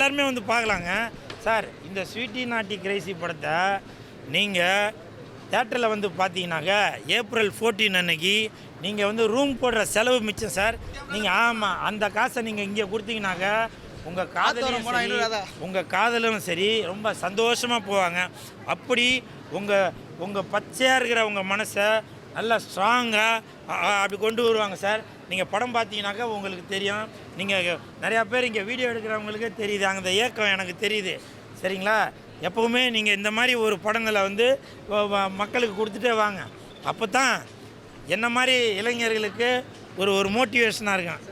எல்லாருமே வந்து பார்க்கலாங்க சார். இந்த ஸ்வீட்டி நாட்டி கிரேசி படத்தை நீங்கள் தேட்டரில் வந்து பார்த்தீங்கன்னாக்க April 14 அன்னைக்கு நீங்கள் வந்து ரூம் போடுற செலவு மிச்சம் சார். நீங்கள் ஆமாம், அந்த காசை நீங்கள் இங்கே கொடுத்தீங்கன்னாக்க உங்கள் காதலும் சரி ரொம்ப சந்தோஷமாக போவாங்க. அப்படி உங்கள் பச்சையாக இருக்கிற உங்கள் மனசை நல்லா ஸ்ட்ராங்காக அப்படி கொண்டு வருவாங்க சார். நீங்கள் படம் பார்த்தீங்கன்னாக்கா உங்களுக்கு தெரியும். நீங்கள் நிறையா பேர் இங்கே வீடியோ எடுக்கிறவங்களுக்கே தெரியுது, அந்த ஏக்கம் எனக்கு தெரியுது சரிங்களா. எப்போவுமே நீங்கள் இந்த மாதிரி ஒரு படங்களை வந்து மக்களுக்கு கொடுத்துட்டே வாங்க. அப்போ தான் என்ன மாதிரி இளைஞர்களுக்கு ஒரு மோட்டிவேஷனாக இருக்கும்.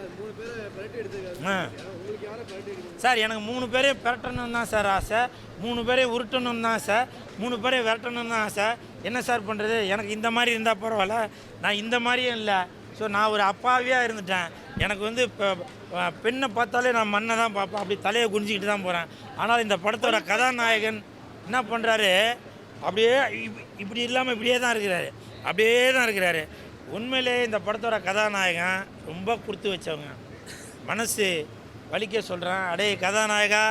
சார் எனக்கு 3 பேரையும் பெரட்டணும்னு தான் சார் ஆசை, 3 பேரையும் உருட்டணும்னு தான் சார், 3 பேரையும் விரட்டணும்னு தான் ஆசை. என்ன சார் பண்ணுறது, எனக்கு இந்த மாதிரி இருந்தால் பரவாயில்ல, நான் இந்த மாதிரியும் இல்லை. ஸோ நான் ஒரு அப்பாவியாக இருந்துட்டேன். எனக்கு வந்து இப்போ பெண்ணை பார்த்தாலே நான் மண்ணை தான் பார்ப்பேன், அப்படி தலையை குனிஞ்சிக்கிட்டு தான் போகிறேன். ஆனால் இந்த படத்தோட கதாநாயகன் என்ன பண்ணுறாரு, அப்படியே இப்படி இல்லாமல் இப்படியே தான் இருக்கிறாரு. உண்மையிலே இந்த படத்தோட கதாநாயகன் ரொம்ப கொடுத்து வச்சவங்க. மனசு வலிக்க சொல்கிறேன், அடே கதாநாயகா,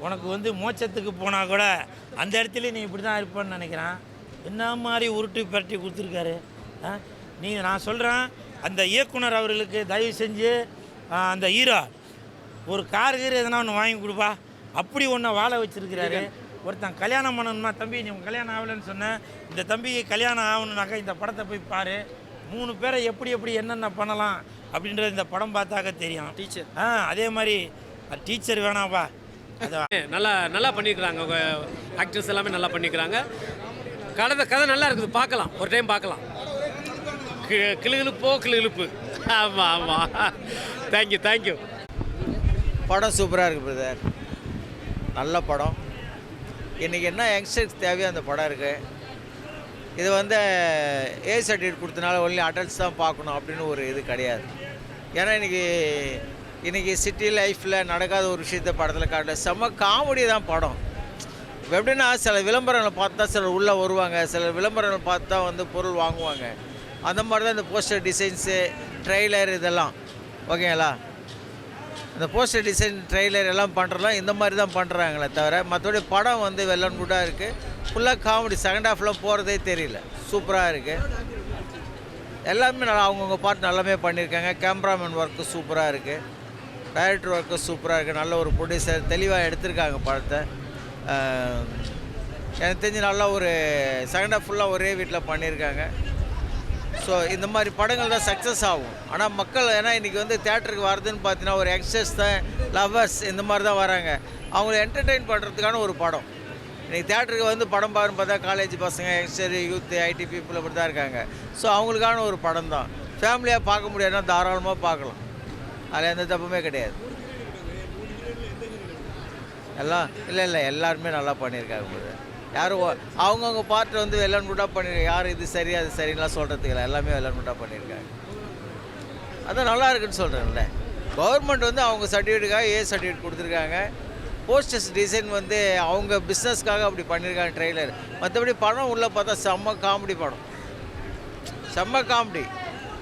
உனக்கு வந்து மோட்சத்துக்கு போனால் கூட அந்த இடத்துல நீ இப்படி தான் இருப்பேன்னு நினைக்கிறேன். என்ன மாதிரி உருட்டி பரட்டி கொடுத்துருக்காரு. நான் சொல்கிறேன், அந்த இயக்குனர் அவர்களுக்கு தயவு செஞ்சு அந்த ஹீரோ ஒரு கார் எதனா ஒன்று வாங்கி கொடுப்பா, அப்படி ஒன்று வாழ வச்சுருக்கிறாரு. ஒருத்தன் கல்யாணம் பண்ணணும்னா, தம்பி நீ கல்யாணம் ஆகலைன்னு சொன்னேன், இந்த தம்பிக்கு கல்யாணம் ஆகணுன்னாக்கா இந்த படத்தை போய் பாரு. 3 பேரை எப்படி என்னென்ன பண்ணலாம் அப்படின்றது இந்த படம் பார்த்தாக்க தெரியும். டீச்சர் அதே மாதிரி டீச்சர் வேணாம்ப்பா, அதான் நல்லா பண்ணியிருக்கிறாங்க. ஆக்டர்ஸ் எல்லாமே நல்லா பண்ணியிருக்கிறாங்க. கதை நல்லா இருக்குது, பார்க்கலாம், ஒரு டைம் பார்க்கலாம். கிளுகிழுப்பு. ஆமாம். தேங்க்யூ. படம் சூப்பராக இருக்குது பிரதர், நல்ல படம். இன்றைக்கி என்ன யங்ஸ்டர்ஸ் தேவையோ அந்த படம் இருக்குது. இது வந்து ஏ சர்டிஃபிகேட் கொடுத்தனால ஒன்லி அடல்ட்ஸ் தான் பார்க்கணும் அப்படின்னு ஒரு இது கிடையாது. ஏன்னா இன்றைக்கி சிட்டி லைஃப்பில் நடக்காத ஒரு விஷயத்தை படத்தில் காட்டல. செம்ம காமெடி தான் படம். எப்படின்னா சில விளம்பரங்களை பார்த்து தான் சிலர் உள்ளே வருவாங்க, சில விளம்பரங்களை பார்த்து தான் வந்து பொருள் வாங்குவாங்க. அந்த மாதிரி தான் இந்த போஸ்டர் டிசைன்ஸு, ட்ரெய்லர் இதெல்லாம் ஓகேங்களா. இந்த போஸ்டர் டிசைன் ட்ரெய்லர் எல்லாம் பண்ணுறலாம் இந்த மாதிரி தான் பண்ணுறாங்களே தவிர மற்றபடி படம் வந்து வெல் அண்ட் குட்டாக இருக்குது. ஃபுல்லாக காமெடி, செகண்ட் ஹாஃப்லாம் போகிறதே தெரியல, சூப்பராக இருக்குது. எல்லாமே நல்லா அவங்கவுங்க பாட்டு நல்லாமே பண்ணியிருக்காங்க. கேமராமேன் ஒர்க்கு சூப்பராக இருக்குது, டைரக்டர் ஒர்க்கு சூப்பராக இருக்குது. நல்ல ஒரு ப்ரொடியூசர் தெளிவாக எடுத்திருக்காங்க படத்தை. எனக்கு தெரிஞ்சு நல்லா ஒரு செகண்ட் ஹாஃப் ஃபுல்லாக ஒரே வீட்டில் பண்ணியிருக்காங்க. ஸோ இந்த மாதிரி படங்கள் தான் சக்ஸஸ் ஆகும். ஆனால் மக்கள் ஏன்னா இன்றைக்கி வந்து தேட்டருக்கு வரதுன்னு பார்த்தீங்கன்னா ஒரு யங்ஸ்டர்ஸ் தான், லவ்வர்ஸ் இந்த மாதிரி தான் வராங்க. அவங்கள என்டர்டெயின் பண்ணுறதுக்கான ஒரு படம். இன்றைக்கி தேட்டருக்கு வந்து படம் பாருன்னு பார்த்தா காலேஜ் பசங்க, யங்ஸ்டர், யூத், ஐடி பீப்புள் அப்படி தான் இருக்காங்க. ஸோ அவங்களுக்கான ஒரு படம் தான். ஃபேமிலியாக பார்க்க முடியாதுன்னா தாராளமாக பார்க்கலாம், அதில் எந்த தப்புமே கிடையாது. எல்லாம் இல்லை எல்லாருமே நல்லா பண்ணியிருக்காங்க. யாரும் அவங்கவுங்க பார்ட்டை வந்து வெள்ளன் குட்டாக பண்ணியிருக்காங்க. யார் இது சரி அது சரின்லாம் சொல்கிறதுக்கு இல்லை, எல்லாமே வெள்ளன் குட்டாக பண்ணியிருக்காங்க. அதான் நல்லா இருக்குன்னு சொல்கிறேன்ல. கவர்மெண்ட் வந்து அவங்க சர்டிஃபிகேட்டுக்காக ஏ சர்டிஃபிகேட் கொடுத்துருக்காங்க. போஸ்டர்ஸ் டிசைன் வந்து அவங்க பிஸ்னஸ்க்காக அப்படி பண்ணியிருக்காங்க ட்ரெய்லர். மற்றபடி படம் உள்ளே பார்த்தா செம்ம காமெடி படம், செம்ம காமெடி.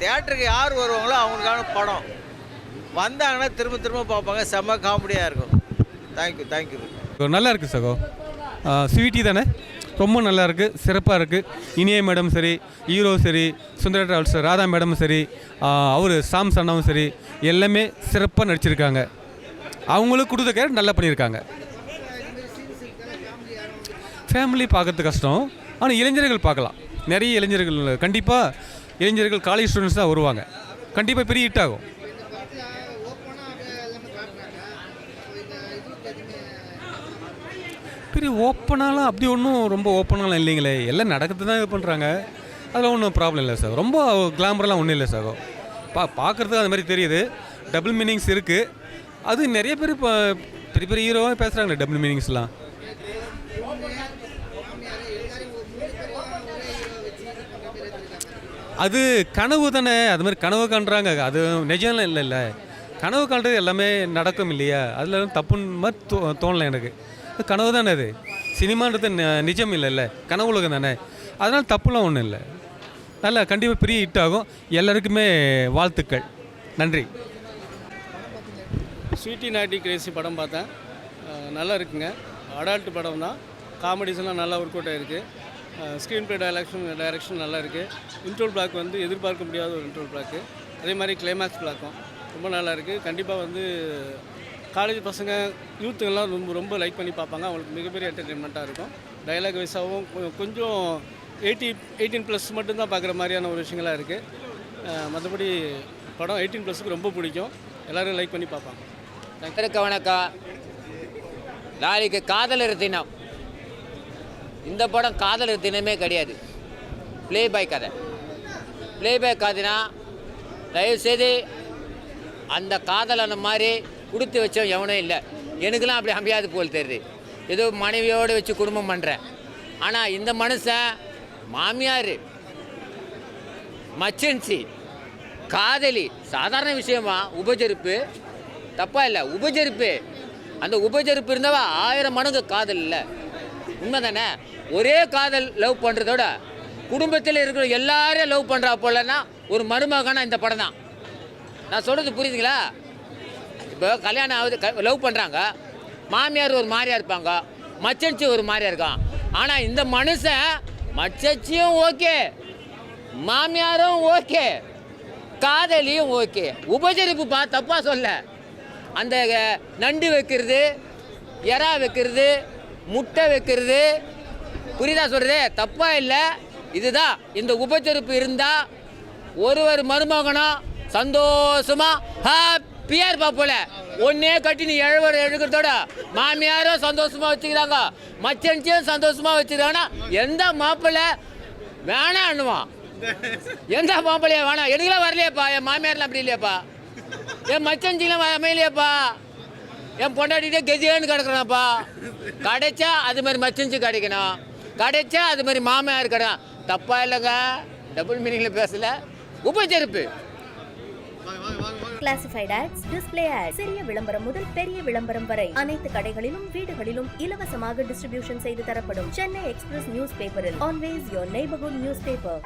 தேட்டருக்கு யார் வருவாங்களோ அவங்களுக்கான படம். வந்தாங்கன்னா திரும்ப பார்ப்பாங்க, செம்ம காமெடியாக இருக்கும். தேங்க்யூ. நல்லா இருக்குது சகோ. ஸ்வீட்டி தானே, ரொம்ப நல்லா இருக்குது, சிறப்பாக இருக்குது. இனிய மேடம் சரி, ஹீரோ சரி, சுந்தர டிராவல்ஸ் ராதா மேடமும் சரி, அவர் சாம் சன்னாவும் சரி, எல்லாமே சிறப்பாக நடிச்சிருக்காங்க. அவங்களும் கொடுத்த கேரக்டர் நல்லா பண்ணியிருக்காங்க. ஃபேமிலி பார்க்கறது கஷ்டம், ஆனால் இளைஞர்கள் பார்க்கலாம். நிறைய இளைஞர்கள், கண்டிப்பாக இளைஞர்கள் காலேஜ் ஸ்டூடெண்ட்ஸ் தான் வருவாங்க. கண்டிப்பாக பெரிய ஹிட் ஆகும். பெரிய ஓப்பனாலாம் அப்படி ஒன்றும் ரொம்ப ஓப்பனாலாம் இல்லைங்களே, எல்லாம் நடக்கிறது தான் இது பண்ணுறாங்க. அதில் ஒன்றும் ப்ராப்ளம் இல்லை சார். ரொம்ப கிளாமரெலாம் ஒன்றும் இல்லை சார். பார்க்குறதுக்கு அது மாதிரி தெரியுது. டபுள் மீனிங்ஸ் இருக்குது. அது நிறைய பேர் இப்போ பெரிய ஹீரோவாக பேசுகிறாங்களே டபுள் மீனிங்ஸ்லாம். அது கனவு தானே, அது மாதிரி கனவு காண்றாங்க. அது நிஜம்லாம் இல்லை. கனவு காண்றது எல்லாமே நடக்கும் இல்லையா, அதில் தப்புன்னு மாதிரி தோணலை எனக்கு. கனவு தானே, அது சினிமான்றது நிஜம் இல்லைல்ல, கனவு உலகம் தானே. அதனால் தப்புலாம் ஒன்றும் இல்லை. நல்லா கண்டிப்பாக பெரிய ஹிட் ஆகும். எல்லாருக்குமே வாழ்த்துக்கள். நன்றி. ஸ்வீட்டி நாட்டி கிரேசி படம் பார்த்தேன். நல்லா இருக்குங்க. அடால்ட் படம் தான். காமெடிஸ்லாம் நல்லா ஒர்க் அவுட் ஆகிருக்கு. ஸ்க்ரீன் ப்ளே டைரக்ஷன் நல்லா இருக்குது. இன்ட்ரோல் பிளாக் வந்து எதிர்பார்க்க முடியாத ஒரு இன்ட்ரோல் பிளாக்கு. அதே மாதிரி கிளைமேக்ஸ் பிளாக்கும் ரொம்ப நல்லா இருக்குது. கண்டிப்பாக வந்து காலேஜ் பசங்க யூத்துங்கெல்லாம் ரொம்ப லைக் பண்ணி பார்ப்பாங்க. அவங்களுக்கு மிகப்பெரிய என்டர்டெயின்மெண்ட்டாக இருக்கும். டைலாக் வைஸாகவும் கொஞ்சம் 18+ மட்டும்தான் பார்க்குற மாதிரியான ஒரு விஷயங்களாக இருக்குது. மற்றபடி படம் 18+க்கு ரொம்ப பிடிக்கும். எல்லோரும் லைக் பண்ணி பார்ப்பாங்க. இருக்க வணக்கம். நாளைக்கு காதலர் தினம். இந்த படம் காதலர் தினமே கிடையாது. ப்ளேபாய் கதை. ப்ளேபாய் கதைனா தயவுசெய்து அந்த காதலனை மாதிரி கொடுத்து வச்சோம் எவனும் இல்லை. எனக்கெல்லாம் அப்படி அமையாது போல் தெரியுது. ஏதோ மனைவியோடு வச்சு குடும்பம் பண்ணுறேன். ஆனால் இந்த மனுஷன் மாமியார், மச்சன்சி, காதலி சாதாரண விஷயமா? உபஜரிப்பு தப்பா இல்லை. உபஜரிப்பு, அந்த உபஜரிப்பு இருந்தவா 1000 மடங்கு காதல் இல்லை. உண்மை தானே? ஒரே காதல் லவ் பண்ணுறதோட குடும்பத்தில் இருக்கிற எல்லாரையும் லவ் பண்ணுறா போலன்னா ஒரு மருமகனா இந்த படம் தான். நான் சொல்கிறது புரியுதுங்களா? இப்போ கல்யாணம் ஆகுது, லவ் பண்ணுறாங்க, மாமியார் ஒரு மாதிரியாக இருப்பாங்க, மச்சன்சி ஒரு மாதிரியாக இருக்கான். ஆனால் இந்த மனுஷன் மச்சச்சியும் ஓகே, மாமியாரும் ஓகே, காதலியும் ஓகே. உபசரிப்புப்பா, தப்பாக சொல்ல. அந்த நண்டு வைக்கிறது, எறா வைக்கிறது, முட்டை வைக்கிறது, புரியுதா சொல்கிறது? தப்பாக இல்லை. இதுதான் இந்த உபசரிப்பு இருந்தால் ஒரு மருமகனும் சந்தோஷமாக ஹாப்பியாக இருப்பா போல. ஒன்றே கட்டி நீ எழுக்கிறதோட மாமியாரும் சந்தோஷமாக வச்சுக்கிறாங்க, மச்சன்ச்சியும் சந்தோஷமாக வச்சுக்கிறாங்கன்னா எந்த மாப்பிள்ளை வேணான்னுவான்? எந்த மாப்பிள்ளையா வேணாம்? எனக்குலாம் வரலையேப்பா, என் மாமியார்லாம் அப்படி இல்லையாப்பா, என் மச்சன்ச்சிலாம் அமையலையாப்பா, என் பொண்டாட்டிகிட்டே கெதியான்னு கிடக்குறான்ப்பா. கிடைச்சா அது மாதிரி மச்சன்ச்சி கிடைக்கணும், கிடைச்சா அது மாதிரி மாமியார் கிடைக்கும். தப்பாக இல்லைங்க, டபுள் மீனிங்கில் பேசலை. உபசரிப்பு. கிளாசிஃபைட் ஆட்ஸ், டிஸ்ப்ளே ஆட்ஸ், சிறிய விளம்பரம் முதல் பெரிய விளம்பரம் வரை அனைத்து கடைகளிலும் வீடுகளிலும் இலவசமாக டிஸ்ட்ரிபியூஷன் செய்து தரப்படும். சென்னை எக்ஸ்பிரஸ் நியூஸ் பேப்பரில் always your neighbourhood news paper.